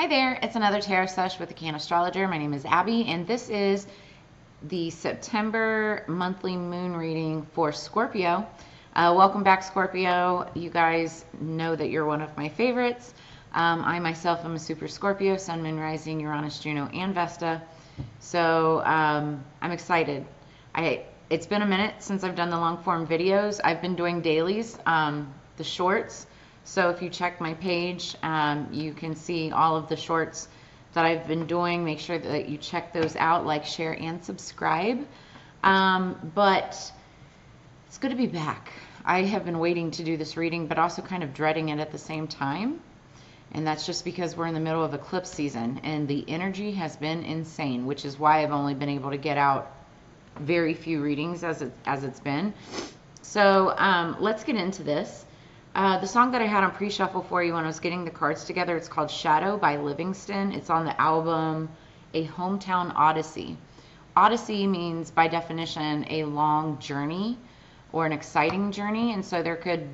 Hi there, it's another tarot sesh with the Cannastrologer. My name is Abby, and this is the September monthly moon reading for Scorpio. Welcome back, Scorpio. You guys know that you're one of my favorites. I myself am a super Scorpio, Sun, Moon, Rising, Uranus, Juno, and Vesta. So I'm excited. It's been a minute since I've done the long form videos. I've been doing dailies, the shorts. So if you check my page, you can see all of the shorts that I've been doing. Make sure that you check those out, like, share, and subscribe. But it's good to be back. I have been waiting to do this reading, but also kind of dreading it at the same time. And that's just because we're in the middle of eclipse season, and the energy has been insane, which is why I've only been able to get out very few readings as it's been. So let's get into this. The song that I had on pre-shuffle for you when I was getting the cards together, it's called Shadow by Livingston. It's on the album A Hometown Odyssey. Odyssey means, by definition, a long journey or an exciting journey. And so there could,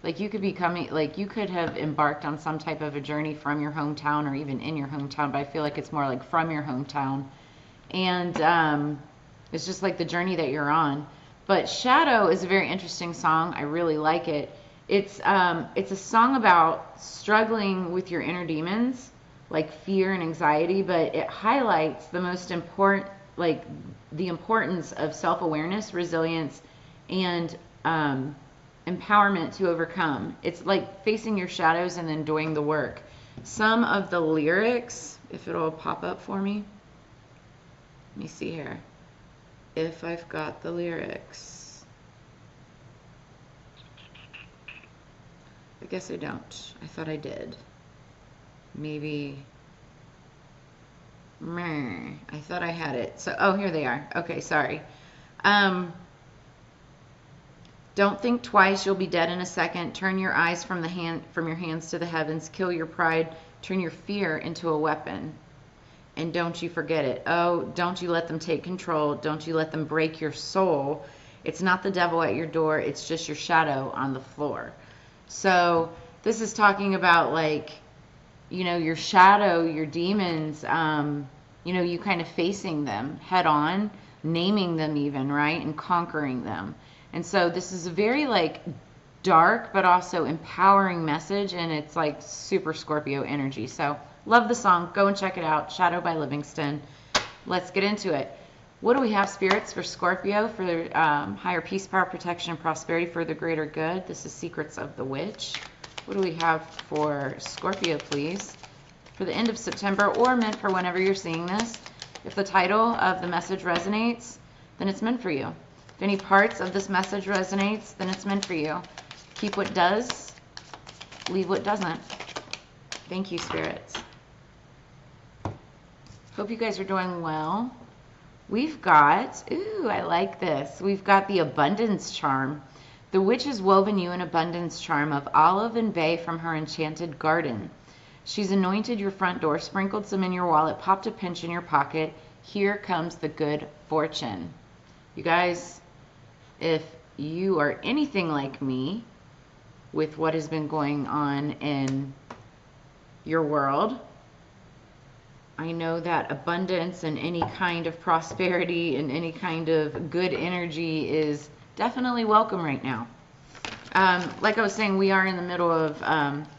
like, you could have embarked on some type of a journey from your hometown or even in your hometown, but I feel like it's more like from your hometown. And it's just like the journey that you're on. But Shadow is a very interesting song. I really like it. It's a song about struggling with your inner demons, like fear and anxiety, but it highlights the most important, like the importance of self-awareness, resilience, and empowerment to overcome. It's like facing your shadows and then doing the work. Some of the lyrics, if it'll pop up for me. Let me see here. If I've got the lyrics. I guess I don't. I thought I did. Maybe. I thought I had it. So, oh, here they are. Okay, sorry. Don't think twice. You'll be dead in a second. Turn your eyes from your hands to the heavens. Kill your pride. Turn your fear into a weapon. And don't you forget it. Oh, don't you let them take control. Don't you let them break your soul. It's not the devil at your door. It's just your shadow on the floor. So this is talking about, like, you know, your shadow, your demons, you know, you kind of facing them head on, naming them even, right, and conquering them. And so this is a very, like, dark but also empowering message, and it's like super Scorpio energy. So love the song. Go and check it out. Shadow by Livingston. Let's get into it. What do we have, spirits, for Scorpio, for higher peace, power, protection, and prosperity for the greater good? This is Secrets of the Witch. What do we have for Scorpio, please, for the end of September, or meant for whenever you're seeing this? If the title of the message resonates, then it's meant for you. If any parts of this message resonates, then it's meant for you. Keep what does, leave what doesn't. Thank you, spirits. Hope you guys are doing well. We've got, ooh, I like this. We've got the abundance charm. The witch has woven you an abundance charm of olive and bay from her enchanted garden. She's anointed your front door, sprinkled some in your wallet, popped a pinch in your pocket. Here comes the good fortune. You guys, if you are anything like me with what has been going on in your world, I know that abundance and any kind of prosperity and any kind of good energy is definitely welcome right now. Like I was saying, we are in the middle of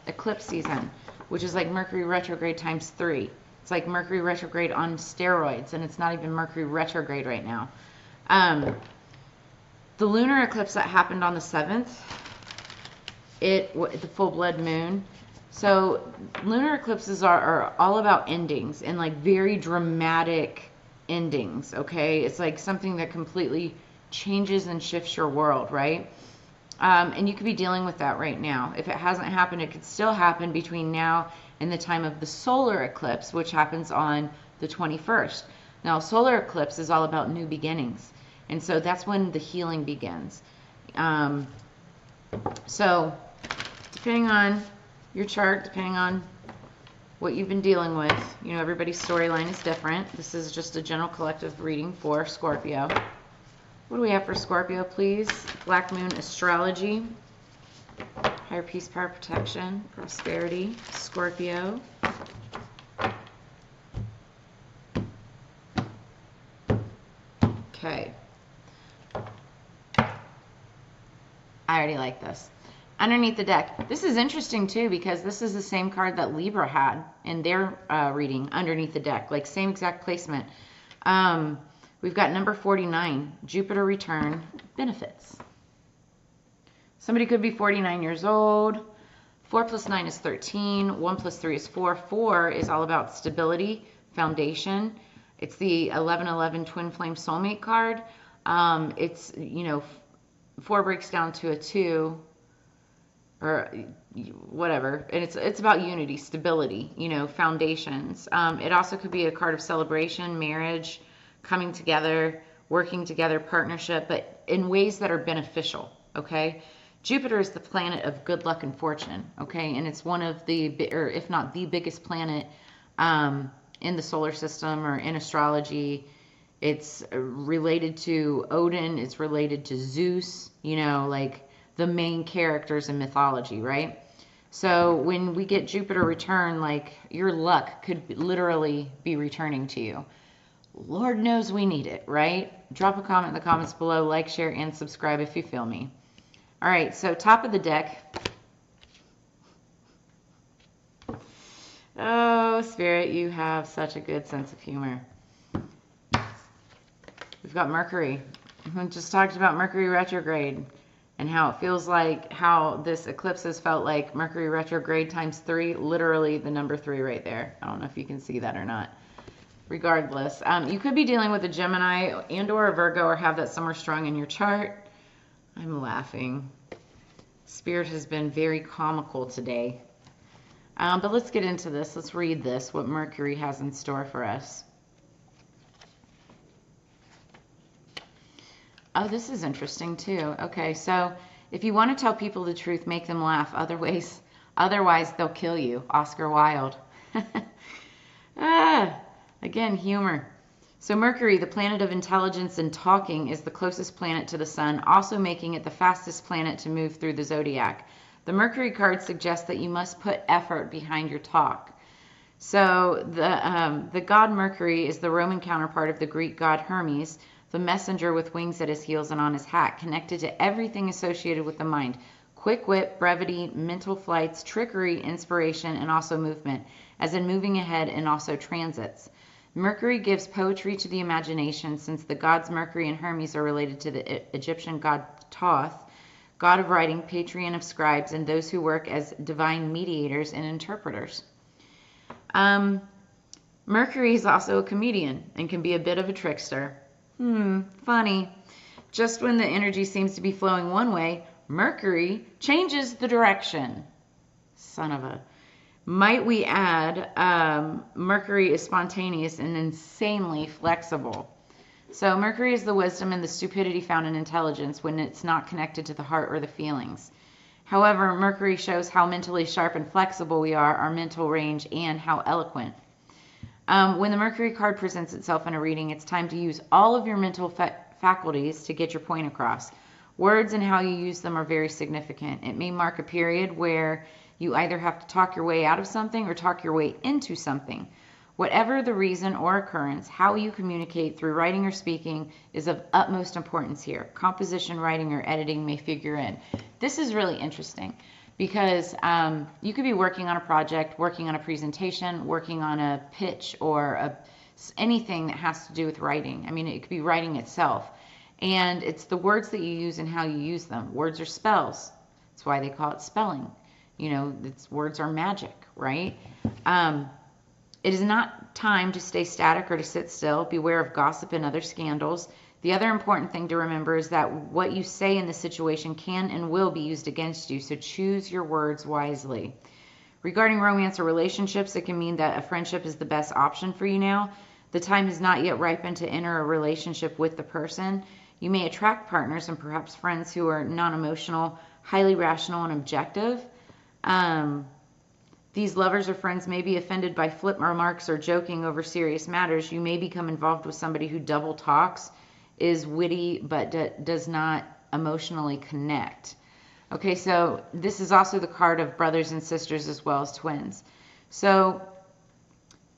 eclipse season, which is like Mercury retrograde times 3. It's like Mercury retrograde on steroids, and it's not even Mercury retrograde right now. The lunar eclipse that happened on the 7th, the full blood moon. So lunar eclipses are all about endings, and like very dramatic endings, okay? It's like something that completely changes and shifts your world, right? And you could be dealing with that right now. If it hasn't happened, it could still happen between now and the time of the solar eclipse, which happens on the 21st. Now, solar eclipse is all about new beginnings, and so that's when the healing begins. So depending on your chart, depending on what you've been dealing with, you know, everybody's storyline is different. This is just a general collective reading for Scorpio. What do we have for Scorpio, please? Black Moon Astrology, higher peace, power, protection, prosperity, Scorpio. Okay. I already like this. Underneath the deck. This is interesting too because this is the same card that Libra had in their reading, underneath the deck. Like same exact placement. We've got number 49, Jupiter return, benefits. Somebody could be 49 years old. 4 plus 9 is 13. 1 plus 3 is 4. 4 is all about stability, foundation. It's the 1111 Twin Flame Soulmate card. It's, you know, 4 breaks down to a 2 or whatever. And it's about unity, stability, you know, foundations. It also could be a card of celebration, marriage, coming together, working together, partnership, but in ways that are beneficial, okay? Jupiter is the planet of good luck and fortune, okay? And it's one of the, or if not the biggest planet in the solar system or in astrology. It's related to Odin. It's related to Zeus, you know, like the main characters in mythology, right? So when we get Jupiter return, like your luck could literally be returning to you. Lord knows we need it, right? Drop a comment in the comments below, like, share, and subscribe if you feel me. All right, so top of the deck. Oh, Spirit, you have such a good sense of humor. We've got Mercury. We just talked about Mercury retrograde and how it feels like, how this eclipse has felt like Mercury retrograde times 3, literally the number 3 right there. I don't know if you can see that or not. Regardless, you could be dealing with a Gemini and or a Virgo or have that somewhere strong in your chart. I'm laughing. Spirit has been very comical today. But let's get into this. Let's read this, what Mercury has in store for us. Oh, this is interesting too. Okay, so if you want to tell people the truth, make them laugh. Otherwise they'll kill you. Oscar Wilde. Again, humor. So Mercury, the planet of intelligence and talking, is the closest planet to the sun, also making it the fastest planet to move through the zodiac. The Mercury card suggests that you must put effort behind your talk. So the god Mercury is the Roman counterpart of the Greek god Hermes, the messenger with wings at his heels and on his hat, connected to everything associated with the mind. Quick wit, brevity, mental flights, trickery, inspiration, and also movement, as in moving ahead and also transits. Mercury gives poetry to the imagination, since the gods Mercury and Hermes are related to the Egyptian god Thoth, god of writing, patron of scribes, and those who work as divine mediators and interpreters. Mercury is also a comedian and can be a bit of a trickster. Funny. Just when the energy seems to be flowing one way, Mercury changes the direction. Son of a... Might we add, Mercury is spontaneous and insanely flexible. So Mercury is the wisdom and the stupidity found in intelligence when it's not connected to the heart or the feelings. However, Mercury shows how mentally sharp and flexible we are, our mental range, and how eloquent. When the Mercury card presents itself in a reading, it's time to use all of your mental faculties to get your point across. Words and how you use them are very significant. It may mark a period where you either have to talk your way out of something or talk your way into something. Whatever the reason or occurrence, how you communicate through writing or speaking is of utmost importance here. Composition, writing, or editing may figure in. This is really interesting because you could be working on a project, working on a presentation, working on a pitch, or anything that has to do with writing. I mean, it could be writing itself. And it's the words that you use and how you use them. Words are spells. That's why they call it spelling. You know, words are magic, right? It is not time to stay static or to sit still. Beware of gossip and other scandals. The other important thing to remember is that what you say in the situation can and will be used against you, so choose your words wisely. Regarding romance or relationships, it can mean that a friendship is the best option for you now. The time has not yet ripened to enter a relationship with the person. You may attract partners and perhaps friends who are non-emotional, highly rational, and objective. These lovers or friends may be offended by flip remarks or joking over serious matters. You may become involved with somebody who double talks, is witty, but does not emotionally connect. Okay, so this is also the card of brothers and sisters as well as twins. So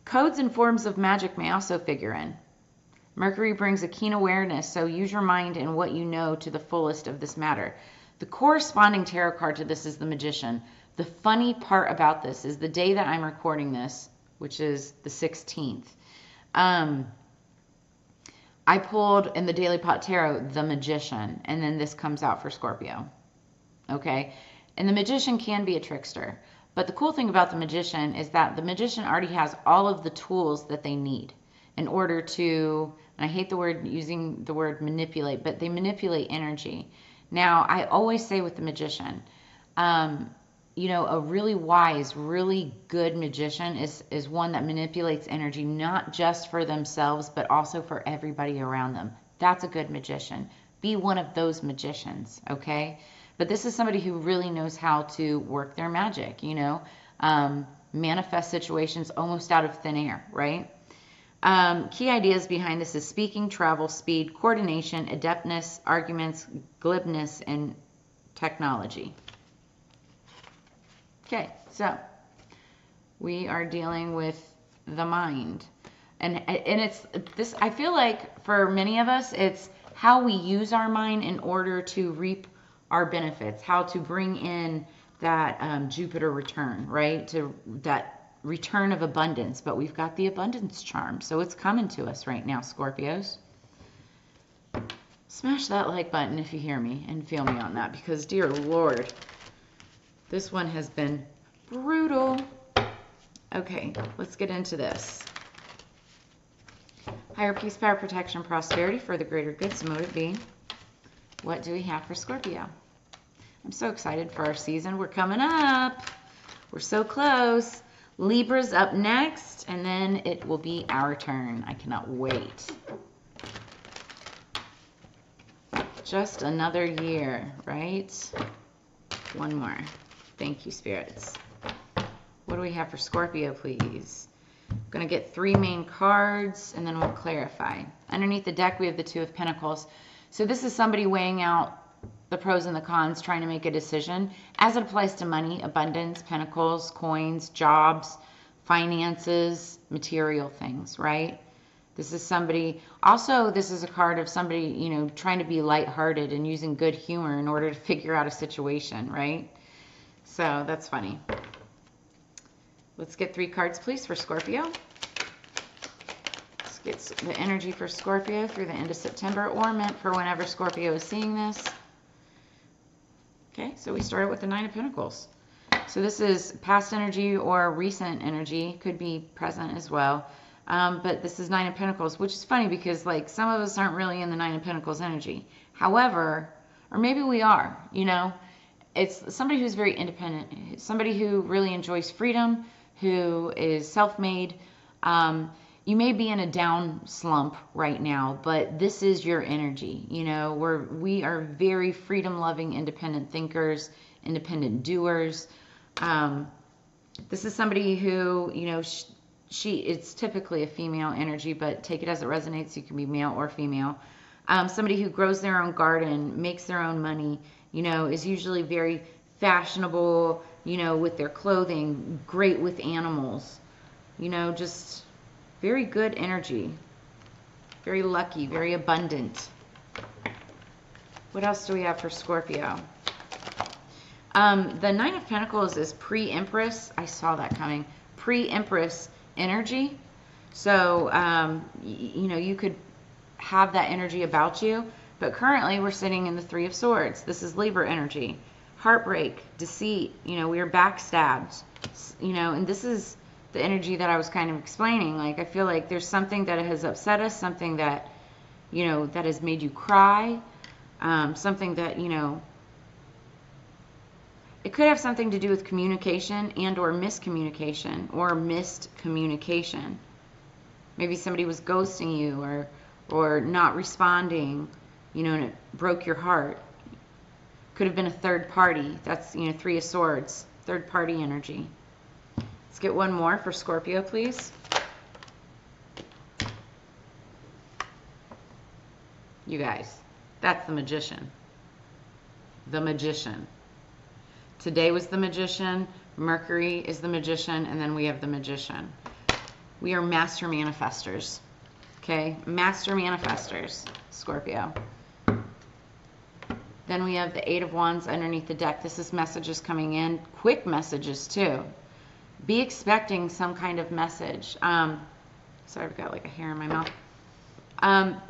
codes and forms of magic may also figure in. Mercury brings a keen awareness, so use your mind and what you know to the fullest of this matter. The corresponding tarot card to this is the Magician. The funny part about this is the day that I'm recording this, which is the 16th, I pulled in the Daily Pot Tarot the Magician, and then this comes out for Scorpio. Okay? And the Magician can be a trickster. But the cool thing about the Magician is that the Magician already has all of the tools that they need in order to, and I hate using the word manipulate, but they manipulate energy. Now, I always say with the Magician, you know, a really wise, really good magician is one that manipulates energy, not just for themselves, but also for everybody around them. That's a good magician. Be one of those magicians, okay? But this is somebody who really knows how to work their magic, you know, manifest situations almost out of thin air, right? Key ideas behind this is speaking, travel, speed, coordination, adeptness, arguments, glibness, and technology. Okay, so we are dealing with the mind. And it's this, I feel like for many of us, it's how we use our mind in order to reap our benefits, how to bring in that Jupiter return, right? To that return of abundance. But we've got the abundance charm, so it's coming to us right now, Scorpios. Smash that like button if you hear me and feel me on that, because dear Lord, this one has been brutal. Okay, let's get into this. Higher peace, power, protection, prosperity for the greater good, so motive being. What do we have for Scorpio? I'm so excited for our season. We're coming up. We're so close. Libra's up next, and then it will be our turn. I cannot wait. Just another year, right? One more. Thank you, spirits. What do we have for Scorpio, please? I'm going to get 3 main cards, and then we'll clarify. Underneath the deck, we have the Two of Pentacles. So this is somebody weighing out the pros and the cons, trying to make a decision as it applies to money, abundance, pentacles, coins, jobs, finances, material things, right? This is somebody, also this is a card of somebody, you know, trying to be lighthearted and using good humor in order to figure out a situation, right? So that's funny. Let's get 3 cards, please, for Scorpio. Let's get the energy for Scorpio through the end of September, or meant for whenever Scorpio is seeing this. Okay, so we started with the 9 of Pentacles. So this is past energy or recent energy, could be present as well. But this is 9 of Pentacles, which is funny because like some of us aren't really in the 9 of Pentacles energy. However, or maybe we are, you know, it's somebody who's very independent, somebody who really enjoys freedom, who is self-made. You may be in a down slump right now, but this is your energy. You know, we are very freedom-loving, independent thinkers, independent doers. This is somebody who, you know, it's typically a female energy, but take it as it resonates. You can be male or female. Somebody who grows their own garden, makes their own money, you know, is usually very fashionable, you know, with their clothing, great with animals, you know, just very good energy, very lucky, very abundant. What else do we have for Scorpio? The 9 of Pentacles is pre-Empress. I saw that coming. Pre-Empress energy. So, you know, you could have that energy about you. But currently we're sitting in the 3 of Swords. This is Libra energy. Heartbreak, deceit, you know, we are backstabbed, you know, and this is the energy that I was kind of explaining. Like, I feel like there's something that has upset us, something that, you know, that has made you cry, something that, you know, it could have something to do with communication and or miscommunication or missed communication. Maybe somebody was ghosting you or not responding, you know, and it broke your heart. Could have been a third party. That's, you know, 3 of Swords, third party energy. Let's get one more for Scorpio, please. You guys, that's the Magician. The Magician. Today was the Magician. Mercury is the Magician. And then we have the Magician. We are master manifestors. Okay, master manifestors, Scorpio. Then we have the Eight of Wands underneath the deck. This is messages coming in, quick messages too. Be expecting some kind of message. Sorry, I've got like a hair in my mouth.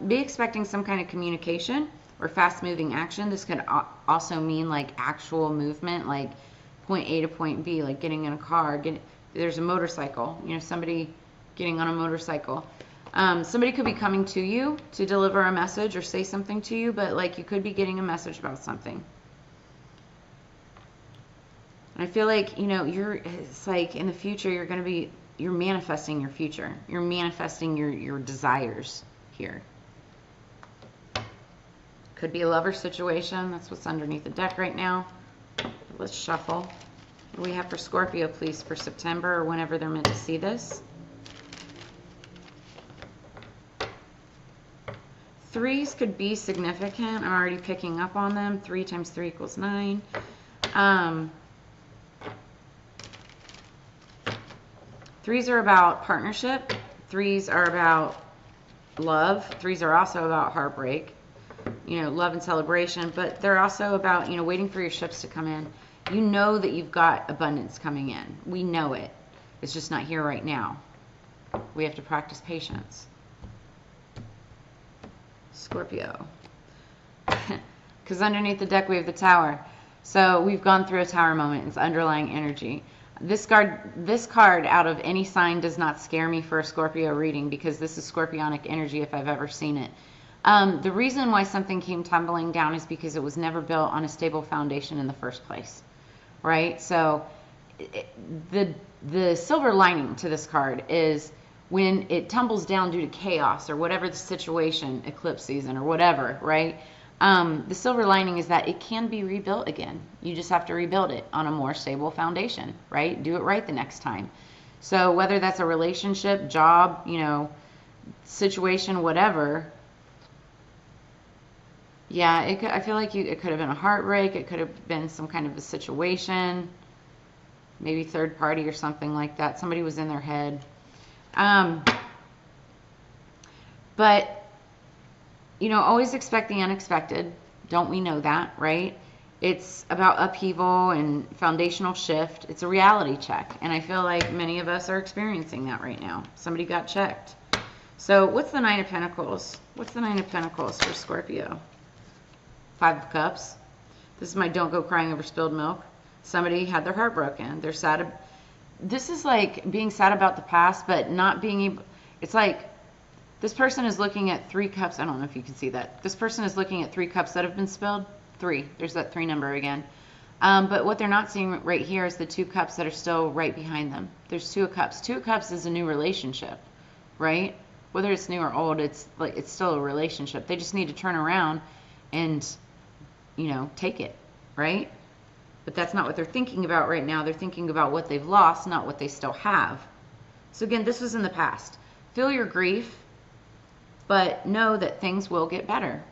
Be expecting some kind of communication or fast-moving action. This could also mean like actual movement, like point A to point B, like getting in a car. There's a motorcycle, you know, somebody getting on a motorcycle. Somebody could be coming to you to deliver a message or say something to you, but like you could be getting a message about something. And I feel like, you know, it's like in the future, you're manifesting your future. You're manifesting your desires here. Could be a lover situation. That's what's underneath the deck right now. Let's shuffle. What do we have for Scorpio, please, for September or whenever they're meant to see this? Threes could be significant. I'm already picking up on them. 3 times 3 equals 9. Threes are about partnership. Threes are about love. Threes are also about heartbreak, you know, love and celebration. But they're also about, you know, waiting for your ships to come in. You know that you've got abundance coming in. We know it. It's just not here right now. We have to practice patience. Scorpio. Because underneath the deck we have the Tower. So we've gone through a Tower moment. It's underlying energy. This card out of any sign does not scare me for a Scorpio reading, because this is Scorpionic energy if I've ever seen it. The reason why something came tumbling down is because it was never built on a stable foundation in the first place, right? So the silver lining to this card is when it tumbles down due to chaos or whatever the situation, eclipse season or whatever, right? The silver lining is that it can be rebuilt again. You just have to rebuild it on a more stable foundation, right? Do it right the next time. So whether that's a relationship, job, you know, situation, whatever. Yeah, I feel like it could have been a heartbreak. It could have been some kind of a situation, maybe third party or something like that. Somebody was in their head. But, you know, always expect the unexpected. Don't we know that, right? It's about upheaval and foundational shift. It's a reality check. And I feel like many of us are experiencing that right now. Somebody got checked. So what's the Nine of Pentacles? What's the Nine of Pentacles for Scorpio? 5 of Cups. This is my don't go crying over spilled milk. Somebody had their heart broken. They're sad. This is like being sad about the past, but not being able. It's like this person is looking at 3 cups. I don't know if you can see that. This person is looking at 3 cups that have been spilled. 3. There's that 3 number again. But what they're not seeing right here is the 2 cups that are still right behind them. There's 2 of Cups. 2 of Cups is a new relationship, right? Whether it's new or old, it's still a relationship. They just need to turn around and, you know, take it, right? But that's not what they're thinking about right now. They're thinking about what they've lost, not what they still have. So again, this was in the past. Feel your grief, but know that things will get better.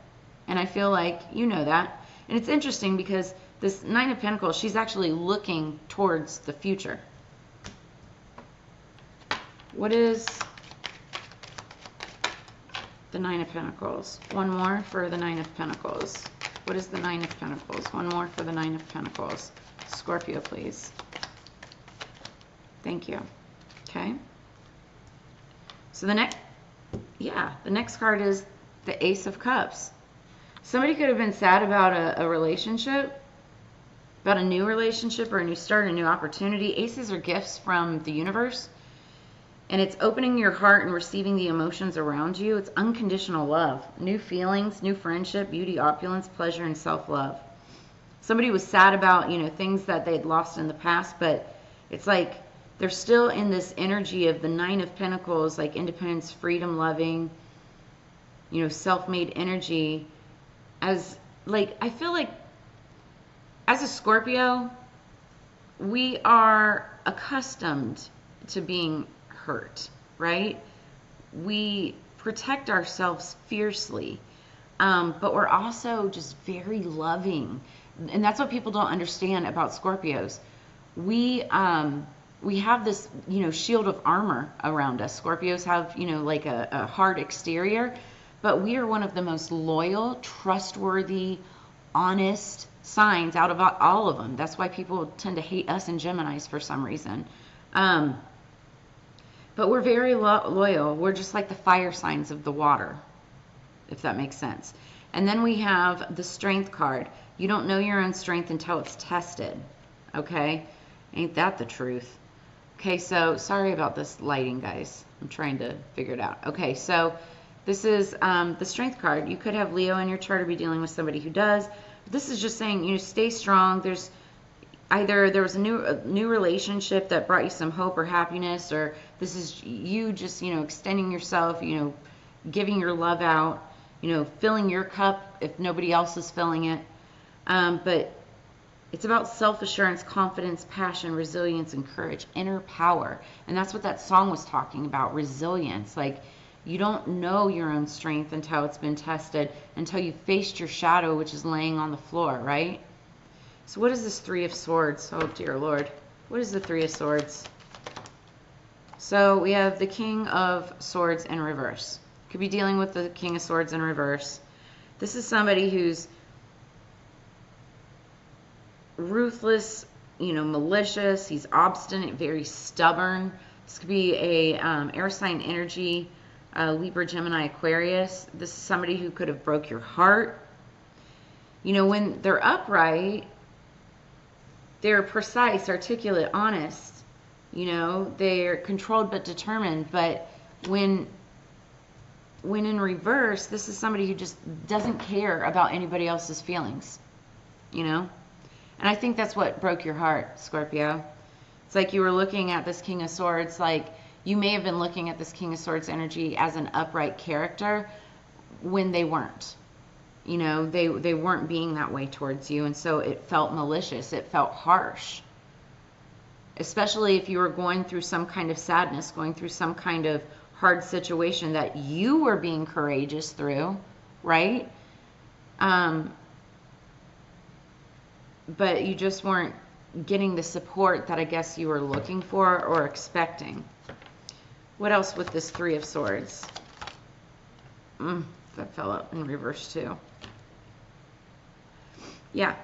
And I feel like you know that. And it's interesting because this Nine of Pentacles, she's actually looking towards the future. What is the Nine of Pentacles? One more for the Nine of Pentacles. What is the Nine of Pentacles? One more for the Nine of Pentacles. Scorpio, please. Thank you. Okay. So the next card is the Ace of Cups. Somebody could have been sad about a relationship, about a new relationship or a new start, a new opportunity. Aces are gifts from the universe. And it's opening your heart and receiving the emotions around you. It's unconditional love. New feelings, new friendship, beauty, opulence, pleasure, and self-love. Somebody was sad about, you know, things that they had lost in the past, but it's like they're still in this energy of the Nine of Pentacles, like independence, freedom, loving, you know, self-made energy. As, like, I feel like as a Scorpio, we are accustomed to being hurt, right? We protect ourselves fiercely, but we're also just very loving. And that's what people don't understand about Scorpios. We we have this, shield of armor around us. Scorpios have, like a hard exterior, but we are one of the most loyal, trustworthy, honest signs out of all of them. That's why people tend to hate us and Geminis for some reason. But we're very loyal. We're just like the fire signs of the water, if that makes sense. And then we have the Strength card. You don't know your own strength until it's tested. Okay? Ain't that the truth? Okay, so sorry about this lighting, guys. I'm trying to figure it out. Okay, so this is the Strength card. You could have Leo in your chart or be dealing with somebody who does. This is just saying, stay strong. There's either there was a new relationship that brought you some hope or happiness, or this is you just, extending yourself, giving your love out, filling your cup if nobody else is filling it. But it's about self-assurance, confidence, passion, resilience, and courage, inner power. And that's what that song was talking about, resilience. Like, you don't know your own strength until it's been tested, until you faced your shadow, which is laying on the floor, right? So what is this Three of Swords? Oh, dear Lord. What is the Three of Swords? So we have the King of Swords in reverse. Could be dealing with the King of Swords in reverse. This is somebody who's ruthless, malicious. He's obstinate, very stubborn. This could be a air sign energy, Libra, Gemini, Aquarius. This is somebody who could have broke your heart. When they're upright, they're precise, articulate, honest. They're controlled but determined. But when in reverse, this is somebody who just doesn't care about anybody else's feelings. And I think that's what broke your heart, Scorpio. It's like you were looking at this King of Swords, like you may have been looking at this King of Swords energy as an upright character when they weren't. They weren't being that way towards you, and so it felt malicious. It felt harsh. Especially if you were going through some kind of sadness, going through some kind of hard situation that you were being courageous through, right? But you just weren't getting the support that I guess you were looking for or expecting. What else with this Three of Swords? That fell out in reverse too. Yeah.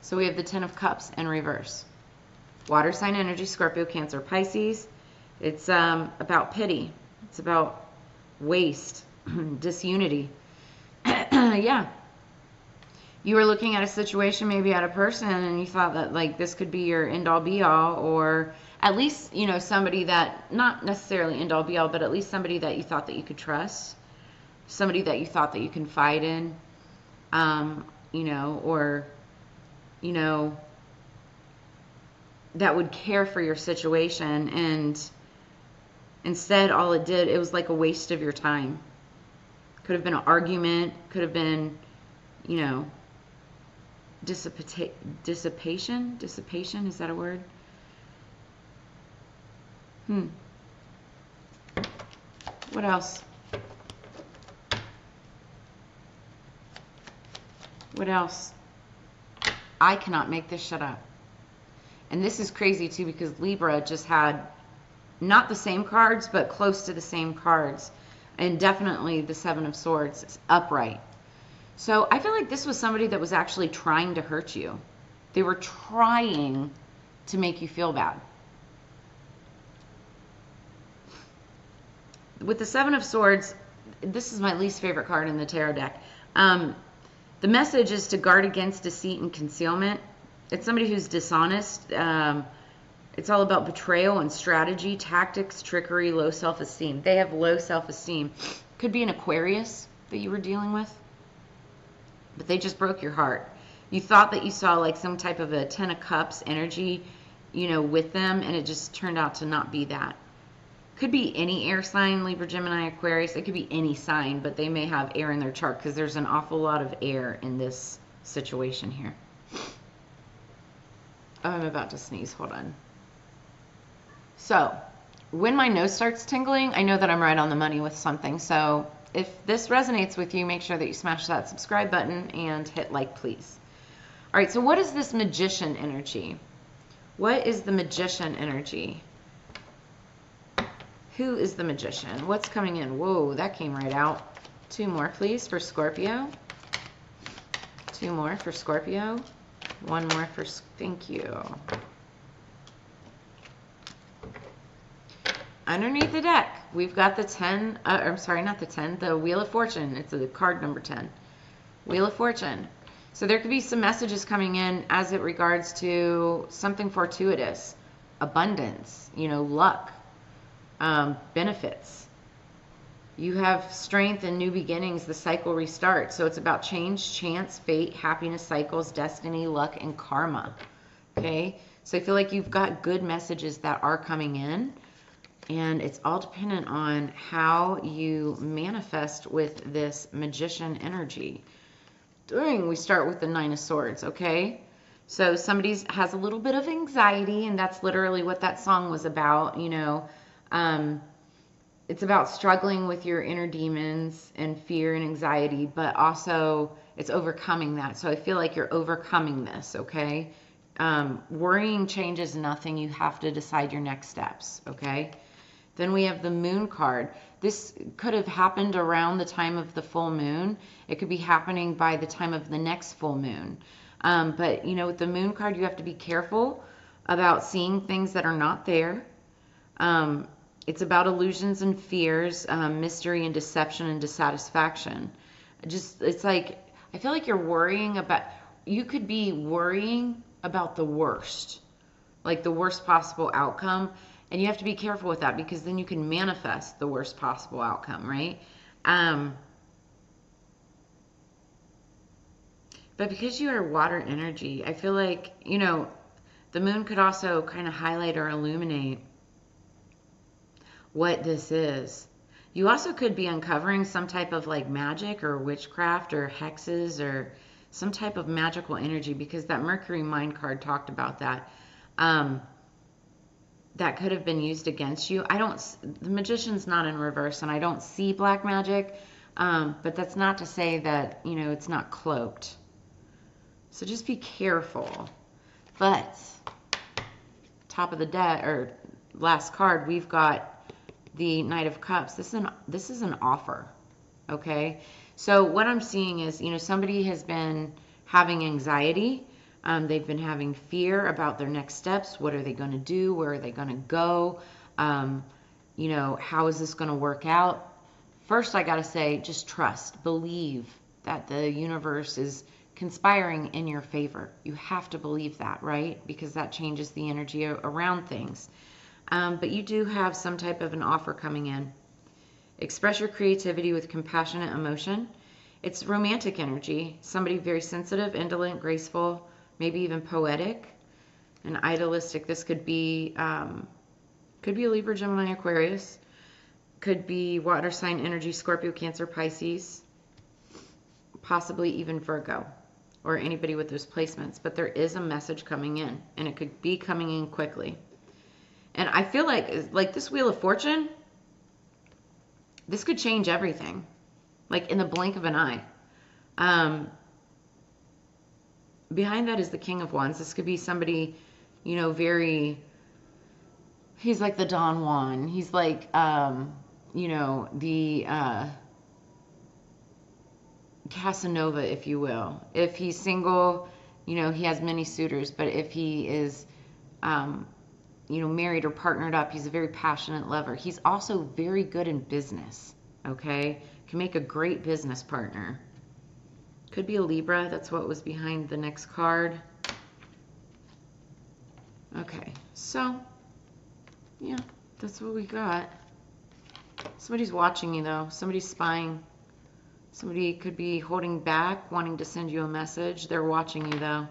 So we have the Ten of Cups in reverse. Water sign energy, Scorpio, Cancer, Pisces. It's about pity. It's about waste, disunity. Yeah. You were looking at a situation, maybe at a person, and you thought that like this could be your end-all be-all, or at least, somebody that, not necessarily end-all be-all, but at least somebody that you thought that you could trust, somebody that you thought that you confide in, or, that would care for your situation, and instead all it did, it was like a waste of your time. Could have been an argument, could have been, dissipation, is that a word? What else? What else? I cannot make this shut up. And this is crazy too, because Libra just had not the same cards, but close to the same cards. And definitely the Seven of Swords upright. So I feel like this was somebody that was actually trying to hurt you. They were trying to make you feel bad. With the Seven of Swords, this is my least favorite card in the tarot deck. The message is to guard against deceit and concealment. It's somebody who's dishonest. It's all about betrayal and strategy, tactics, trickery, low self-esteem. They have low self-esteem. Could be an Aquarius that you were dealing with, but they just broke your heart. You thought that you saw like some type of a Ten of Cups energy, with them, and it just turned out to not be that. Could be any air sign, Libra, Gemini, Aquarius. It could be any sign, but they may have air in their chart because there's an awful lot of air in this situation here. Oh, I'm about to sneeze. Hold on. So, when my nose starts tingling, I know that I'm right on the money with something. So, if this resonates with you, make sure that you smash that subscribe button and hit like, please. All right, so what is this Magician energy? What is the Magician energy? Who is the Magician? What's coming in? Whoa, that came right out. 2 more, please, for Scorpio. 2 more for Scorpio. 1 more for, thank you. Underneath the deck, we've got the 10, I'm sorry, not the 10, the Wheel of Fortune. It's the card number 10. Wheel of Fortune. So there could be some messages coming in as it regards to something fortuitous, abundance, you know, luck, benefits. You have strength and new beginnings, the cycle restarts. So it's about change, chance, fate, happiness, cycles, destiny, luck, and karma. Okay? So I feel like you've got good messages that are coming in. And it's all dependent on how you manifest with this Magician energy. We start with the 9 of Swords, okay? So somebody has a little bit of anxiety, and that's literally what that song was about, you know. It's about struggling with your inner demons and fear and anxiety, but also it's overcoming that. So I feel like you're overcoming this, okay? Worrying changes nothing. You have to decide your next steps, okay? Then we have the Moon card. This could have happened around the time of the full moon. It could be happening by the time of the next full moon. But, you know, with the Moon card, you have to be careful about seeing things that are not there. It's about illusions and fears, mystery and deception and dissatisfaction. It's like, I feel like you're worrying about, you could be worrying about the worst, like the worst possible outcome. And you have to be careful with that, because then you can manifest the worst possible outcome, right? But because you are water energy, I feel like, you know, the moon could also kind of highlight or illuminate what this is. You also could be uncovering some type of like magic or witchcraft or hexes or some type of magical energy, because that Mercury mind card talked about that. That could have been used against you. The Magician's not in reverse, and I don't see black magic, but that's not to say that, you know, it's not cloaked. So just be careful. But top of the deck, or last card, we've got the Knight of Cups. This is an offer, okay? So what I'm seeing is, you know, somebody has been having anxiety. They've been having fear about their next steps. What are they going to do? Where are they going to go? You know, how is this going to work out? First, I got to say, just trust, believe that the universe is conspiring in your favor. You have to believe that, right? Because that changes the energy around things. But you do have some type of an offer coming in. Express your creativity with compassionate emotion. It's romantic energy. Somebody very sensitive, indolent, graceful, maybe even poetic and idealistic. This could be a Libra, Gemini, Aquarius. Could be water sign energy, Scorpio, Cancer, Pisces. Possibly even Virgo or anybody with those placements. But there is a message coming in, and it could be coming in quickly. And I feel like this Wheel of Fortune, this could change everything. Like in the blink of an eye. Behind that is the King of Wands. This could be somebody, you know, he's like the Don Juan. He's like, you know, the Casanova, if you will. If he's single, you know, he has many suitors. But if he is, you know, married or partnered up, he's a very passionate lover. He's also very good in business, okay? Can make a great business partner. Could be a Libra. That's what was behind the next card. Okay, so, yeah, that's what we got. Somebody's watching you, though. Somebody's spying. Somebody could be holding back, wanting to send you a message. They're watching you, though.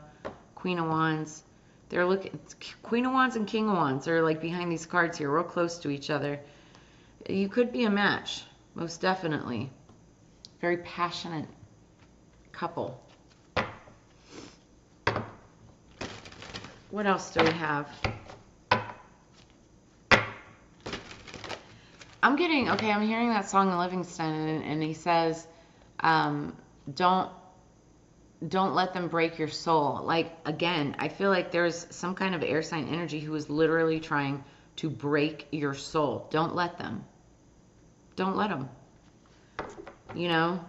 Queen of Wands. They're looking. Queen of Wands and King of Wands are like behind these cards here, real close to each other. You could be a match, most definitely. Very passionate couple. What else do we have? I'm hearing that song of Livingston, and he says, don't don't let them break your soul. Like, again, I feel like there's some kind of air sign energy who is literally trying to break your soul. Don't let them. Don't let them. You know,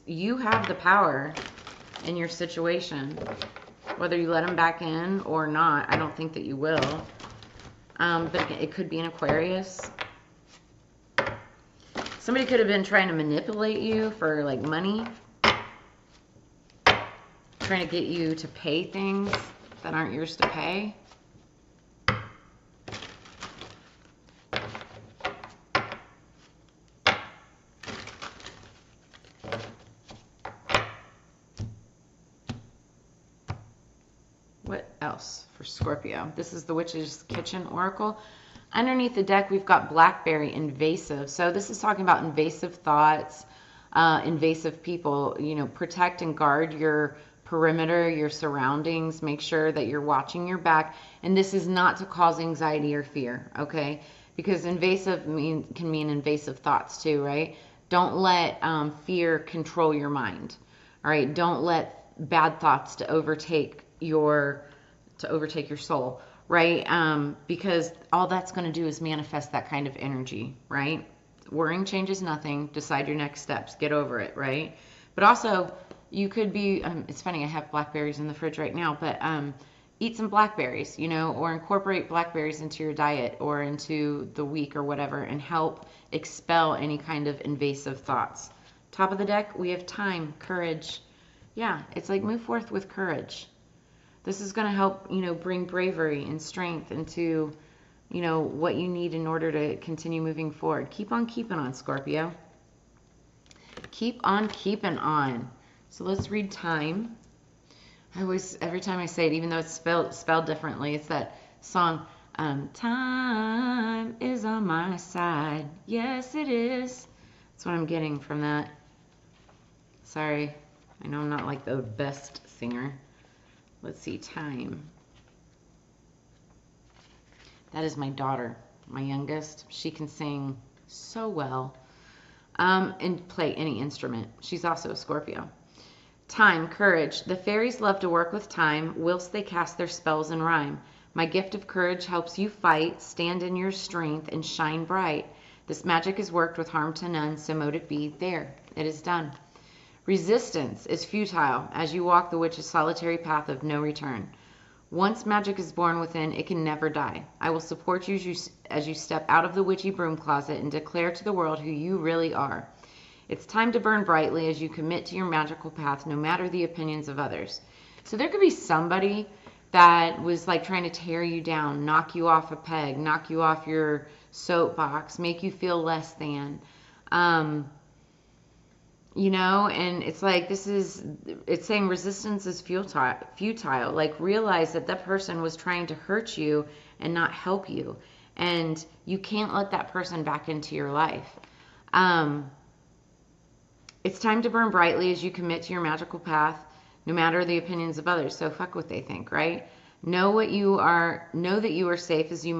you have the power in your situation. Whether you let them back in or not, I don't think that you will. But again, it could be an Aquarius. Somebody could have been trying to manipulate you for like money. Trying to get you to pay things that aren't yours to pay. What else for Scorpio? This is the Witch's Kitchen Oracle. Underneath the deck, we've got Blackberry, invasive. So this is talking about invasive thoughts, invasive people. You know, protect and guard your perimeter, your surroundings. Make sure that you're watching your back. And this is not to cause anxiety or fear, okay? Because invasive can mean invasive thoughts too, right? Don't let fear control your mind, all right? Don't let bad thoughts to overtake your soul, right? Because all that's going to do is manifest that kind of energy, right? Worrying changes nothing. Decide your next steps. Get over it, right? But also, you could be, it's funny, I have blackberries in the fridge right now, but eat some blackberries, you know, or incorporate blackberries into your diet or into the week or whatever and help expel any kind of invasive thoughts. Top of the deck, we have time, courage. Yeah, it's like move forth with courage. This is going to help, you know, bring bravery and strength into, you know, what you need in order to continue moving forward. Keep on keeping on, Scorpio. Keep on keeping on. So let's read time. Every time I say it, even though it's spelled differently, it's that song, time is on my side. Yes, it is. That's what I'm getting from that. Sorry. I know I'm not like the best singer. Let's see, time. That is my daughter, my youngest. She can sing so well and play any instrument. She's also a Scorpio. Time, courage. The fairies love to work with time whilst they cast their spells in rhyme. My gift of courage helps you fight, stand in your strength, and shine bright. This magic is worked with harm to none, so mote it be. There, it is done. Resistance is futile as you walk the witch's solitary path of no return. Once magic is born within, it can never die. I will support you as you step out of the witchy broom closet and declare to the world who you really are. It's time to burn brightly as you commit to your magical path, no matter the opinions of others. So there could be somebody that was like trying to tear you down, knock you off a peg, knock you off your soapbox, make you feel less than. You know, and it's like it's saying resistance is futile. Like realize that that person was trying to hurt you and not help you. And you can't let that person back into your life. It's time to burn brightly as you commit to your magical path, no matter the opinions of others. So fuck what they think, right? Know that you are safe as you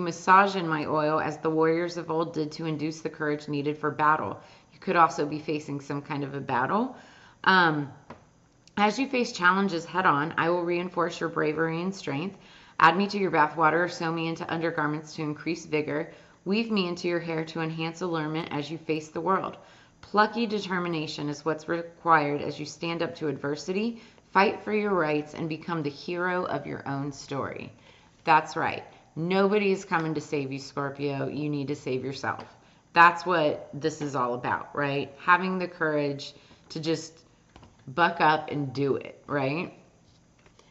massage in my oil as the warriors of old did to induce the courage needed for battle. You could also be facing some kind of a battle. As you face challenges head on, I will reinforce your bravery and strength. Add me to your bathwater or sew me into undergarments to increase vigor. Weave me into your hair to enhance allurement as you face the world. Plucky determination is what's required as you stand up to adversity, fight for your rights, and become the hero of your own story. That's right. Nobody is coming to save you, Scorpio. You need to save yourself. That's what this is all about, right? Having the courage to just buck up and do it, right?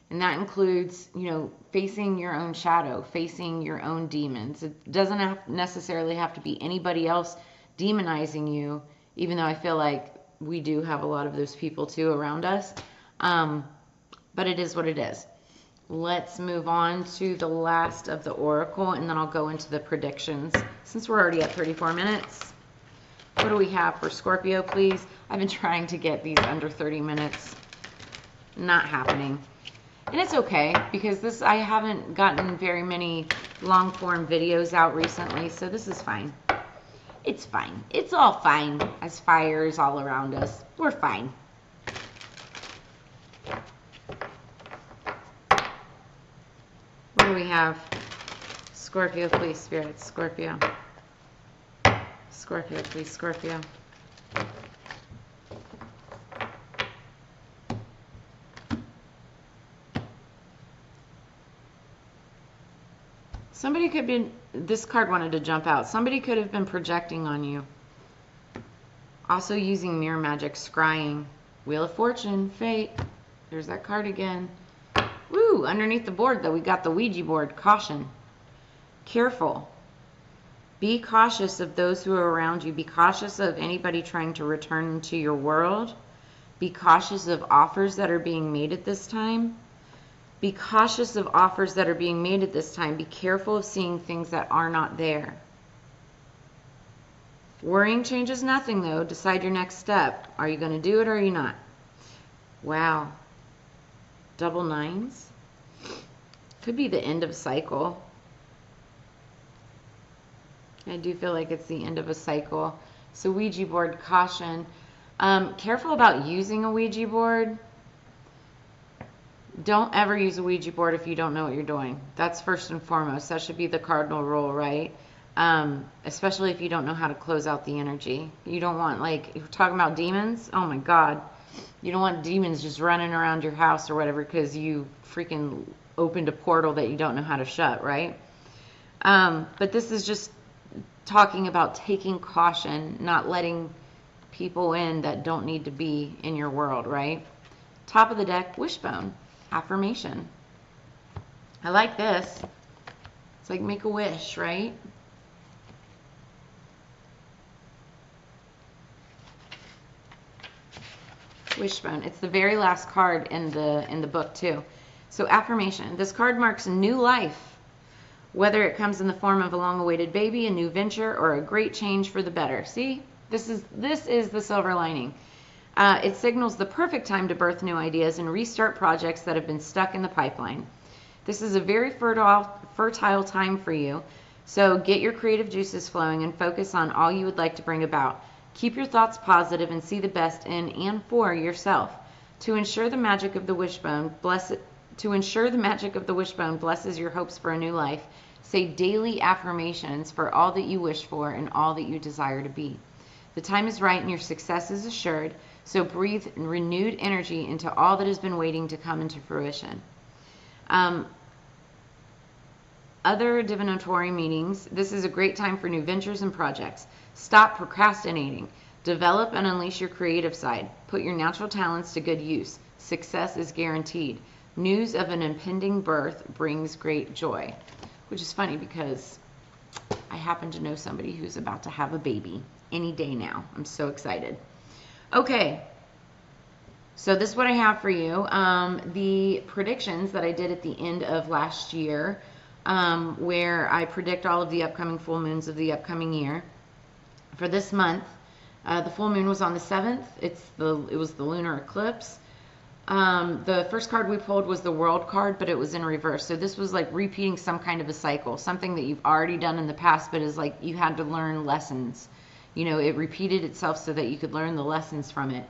And that includes, you know, facing your own shadow, facing your own demons. It doesn't necessarily have to be anybody else demonizing you, even though I feel like we do have a lot of those people too around us. But it is what it is. Let's move on to the last of the oracle, and then I'll go into the predictions. Since we're already at 34 minutes, what do we have for Scorpio, please? I've been trying to get these under 30 minutes. Not happening. And it's okay, because I haven't gotten very many long-form videos out recently, so this is fine. It's fine. It's all fine, as fire is all around us. We're fine. do we have? Scorpio, please, Spirit. Scorpio. Scorpio, please, Scorpio. Somebody could be, this card wanted to jump out. Somebody could have been projecting on you. Also using mirror magic, scrying. Wheel of Fortune, fate. There's that card again. Woo, underneath the board though, we got the Ouija board, caution. Careful. Be cautious of those who are around you. Be cautious of anybody trying to return into your world. Be cautious of offers that are being made at this time. Be cautious of offers that are being made at this time. Be careful of seeing things that are not there. Worrying changes nothing, though. Decide your next step. Are you going to do it or are you not? Wow. Double nines. Could be the end of a cycle. I do feel like it's the end of a cycle. So Ouija board, caution. Careful about using a Ouija board. Don't ever use a Ouija board if you don't know what you're doing. That's first and foremost. That should be the cardinal rule, right? Especially if you don't know how to close out the energy. You don't want, like, if we're talking about demons, oh my God. You don't want demons just running around your house or whatever because you freaking opened a portal that you don't know how to shut, right? But this is just talking about taking caution, not letting people in that don't need to be in your world, right? Top of the deck, wishbone. Affirmation. I like this. It's like make a wish, right? Wishbone. It's the very last card in the book too. So affirmation. This card marks new life, whether it comes in the form of a long-awaited baby, a new venture, or a great change for the better. See, this is the silver lining. It signals the perfect time to birth new ideas and restart projects that have been stuck in the pipeline. This is a very fertile time for you, so get your creative juices flowing and focus on all you would like to bring about. Keep your thoughts positive and see the best in and for yourself. To ensure the magic of the wishbone blesses your hopes for a new life, say daily affirmations for all that you wish for and all that you desire to be. The time is right and your success is assured. So breathe renewed energy into all that has been waiting to come into fruition. Other divinatory meanings. This is a great time for new ventures and projects. Stop procrastinating. Develop and unleash your creative side. Put your natural talents to good use. Success is guaranteed. News of an impending birth brings great joy. Which is funny because I happen to know somebody who's about to have a baby any day now. I'm so excited. Okay, so this is what I have for you. The predictions that I did at the end of last year, where I predict all of the upcoming full moons of the upcoming year. For this month, the full moon was on the 7th. It was the lunar eclipse. The first card we pulled was the World card, but it was in reverse. So this was like repeating some kind of a cycle, something that you've already done in the past, but is like you had to learn lessons. You know, it repeated itself so that you could learn the lessons from it.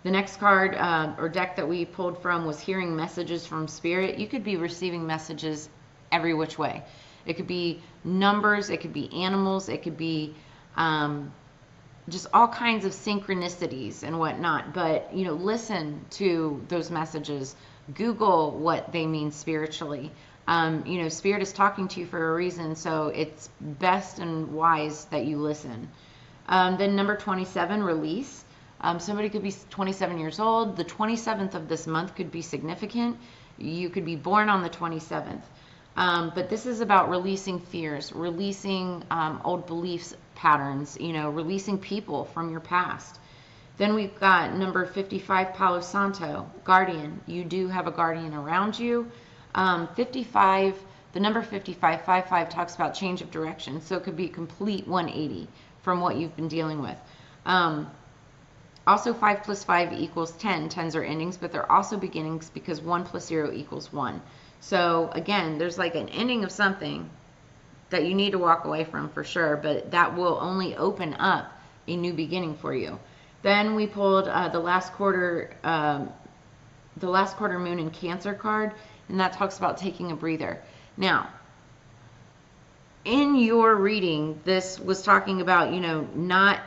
The next card or deck that we pulled from was Hearing Messages from Spirit. You could be receiving messages every which way. It could be numbers, it could be animals, it could be just all kinds of synchronicities and whatnot. But, you know, listen to those messages. Google what they mean spiritually. You know, Spirit is talking to you for a reason, so it's best and wise that you listen. Then number 27, release. Somebody could be 27 years old. The 27th of this month could be significant. You could be born on the 27th. But this is about releasing fears, releasing old beliefs, patterns, you know, releasing people from your past. Then we've got number 55, Palo Santo, guardian. You do have a guardian around you. 55, the number 55, 55 talks about change of direction. So it could be a complete 180 from what you've been dealing with. Also 5 plus 5 equals 10. 10s are endings, but they're also beginnings because 1 plus 0 equals 1. So again, there's like an ending of something that you need to walk away from for sure, but that will only open up a new beginning for you. Then we pulled the last quarter moon in Cancer card, and that talks about taking a breather. Now, in your reading, this was talking about, you know, not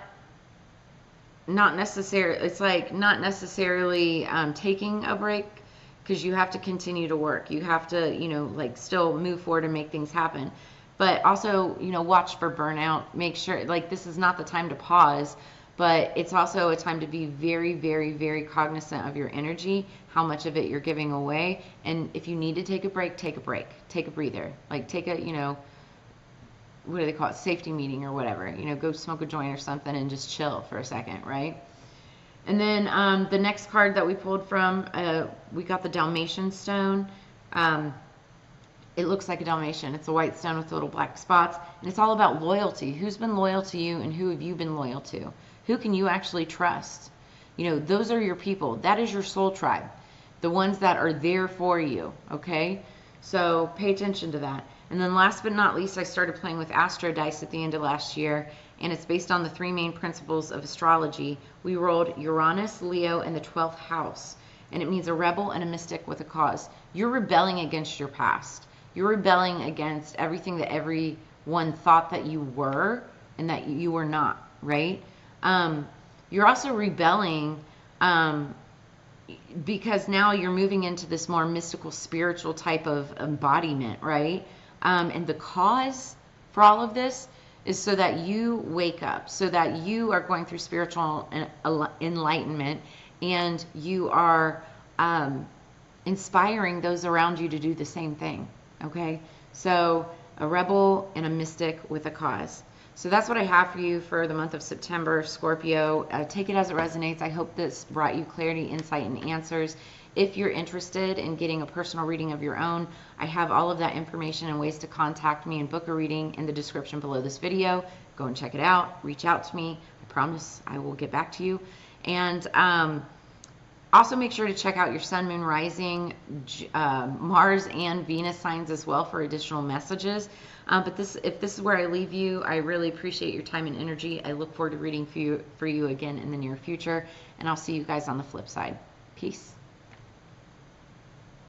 necessarily, it's like not necessarily taking a break, because you have to continue to work. You have to, you know, like still move forward and make things happen. But also, you know, watch for burnout. Make sure, like, this is not the time to pause, but it's also a time to be very, very, very cognizant of your energy, how much of it you're giving away. And if you need to take a break, take a break. Take a breather. Like, take a, you know, what do they call it, safety meeting or whatever, you know, go smoke a joint or something and just chill for a second, right? And then the next card that we pulled from, we got the Dalmatian stone. It looks like a Dalmatian. It's a white stone with little black spots, and it's all about loyalty. Who's been loyal to you, and who have you been loyal to? Who can you actually trust? You know, those are your people. That is your soul tribe, the ones that are there for you, okay? So pay attention to that. And then last but not least, I started playing with Astro Dice at the end of last year, and it's based on the 3 main principles of astrology. We rolled Uranus, Leo, and the 12th house, and it means a rebel and a mystic with a cause. You're rebelling against your past. You're rebelling against everything that everyone thought that you were and that you were not, right? You're also rebelling because now you're moving into this more mystical, spiritual type of embodiment, right? And the cause for all of this is so that you wake up, so that you are going through spiritual enlightenment, and you are inspiring those around you to do the same thing, okay? So a rebel and a mystic with a cause. So that's what I have for you for the month of September, Scorpio. Take it as it resonates. I hope this brought you clarity, insight, and answers. If you're interested in getting a personal reading of your own, I have all of that information and ways to contact me and book a reading in the description below this video. Go and check it out. Reach out to me. I promise I will get back to you. And also make sure to check out your Sun, Moon, Rising, Mars, and Venus signs as well for additional messages. But if this is where I leave you, I really appreciate your time and energy. I look forward to reading for you again in the near future. And I'll see you guys on the flip side. Peace.